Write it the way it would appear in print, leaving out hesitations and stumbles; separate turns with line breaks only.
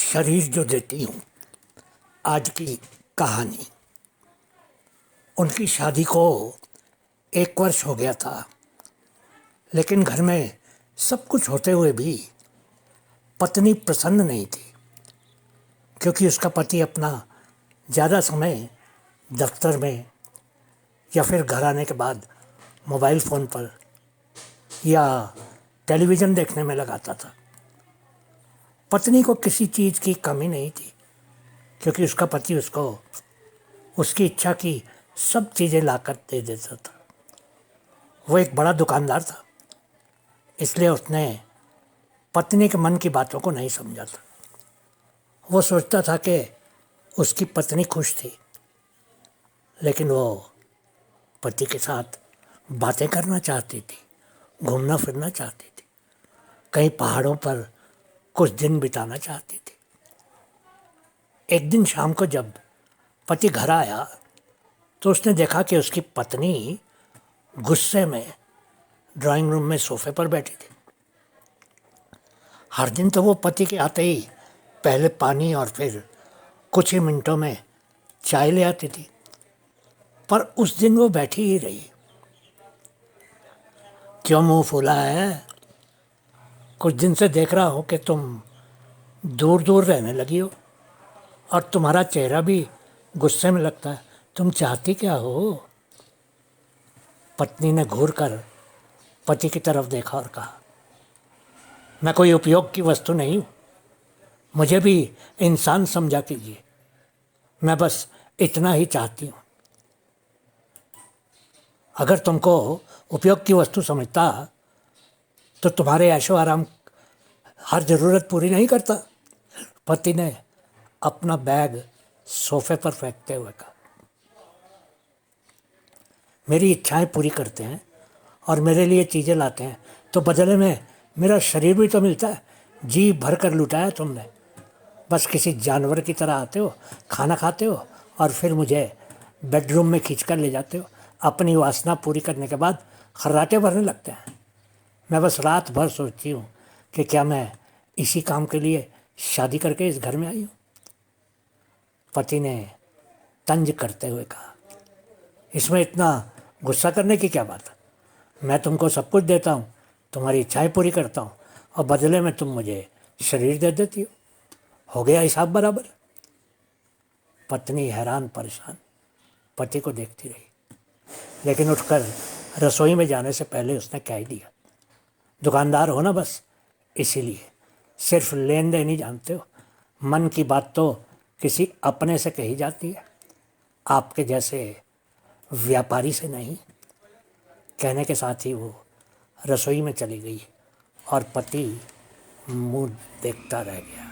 शरीर जो देती हूँ आज की कहानी। उनकी शादी को 1 वर्ष हो गया था, लेकिन घर में सब कुछ होते हुए भी पत्नी प्रसन्न नहीं थी, क्योंकि उसका पति अपना ज़्यादा समय दफ्तर में या फिर घर आने के बाद मोबाइल फ़ोन पर या टेलीविज़न देखने में लगाता था। पत्नी को किसी चीज़ की कमी नहीं थी, क्योंकि उसका पति उसको उसकी इच्छा की सब चीज़ें लाकर दे देता था। वो एक बड़ा दुकानदार था, इसलिए उसने पत्नी के मन की बातों को नहीं समझा था। वो सोचता था कि उसकी पत्नी खुश थी, लेकिन वो पति के साथ बातें करना चाहती थी, घूमना फिरना चाहती थी, कहीं पहाड़ों पर कुछ दिन बिताना चाहती थी। एक दिन शाम को जब पति घर आया तो उसने देखा कि उसकी पत्नी गुस्से में ड्राइंग रूम में सोफे पर बैठी थी। हर दिन तो वो पति के आते ही पहले पानी और फिर कुछ ही मिनटों में चाय ले आती थी, पर उस दिन वो बैठी ही रही। क्यों मुंह फूला है? कुछ दिन से देख रहा हूँ कि तुम दूर दूर रहने लगी हो और तुम्हारा चेहरा भी गुस्से में लगता है। तुम चाहती क्या हो? पत्नी ने घूर कर पति की तरफ देखा और कहा, मैं कोई उपयोग की वस्तु नहीं हूँ, मुझे भी इंसान समझा कीजिए। मैं बस इतना ही चाहती हूँ। अगर तुमको उपयोग की वस्तु समझता तो तुम्हारे ऐशो आराम हर ज़रूरत पूरी नहीं करता। पति ने अपना बैग सोफे पर फेंकते हुए कहा, मेरी इच्छाएं पूरी करते हैं और मेरे लिए चीज़ें लाते हैं, तो बदले में मेरा शरीर भी तो मिलता है। जी भर कर लुटाया तुमने। बस किसी जानवर की तरह आते हो, खाना खाते हो और फिर मुझे बेडरूम में खींच कर ले जाते हो। अपनी वासना पूरी करने के बाद खर्राटे भरने लगते हैं। मैं बस रात भर सोचती हूँ कि क्या मैं इसी काम के लिए शादी करके इस घर में आई हूँ। पति ने तंज करते हुए कहा, इसमें इतना गुस्सा करने की क्या बात है? मैं तुमको सब कुछ देता हूँ, तुम्हारी इच्छाएं पूरी करता हूँ और बदले में तुम मुझे शरीर दे देती हो गया हिसाब बराबर? पत्नी हैरान परेशान पति को देखती रही, लेकिन उठकर रसोई में जाने से पहले उसने कह दिया, दुकानदार हो ना, बस इसीलिए सिर्फ लेन देन ही जानते हो। मन की बात तो किसी अपने से कही जाती है, आपके जैसे व्यापारी से नहीं। कहने के साथ ही वो रसोई में चली गई और पति मुंह देखता रह गया।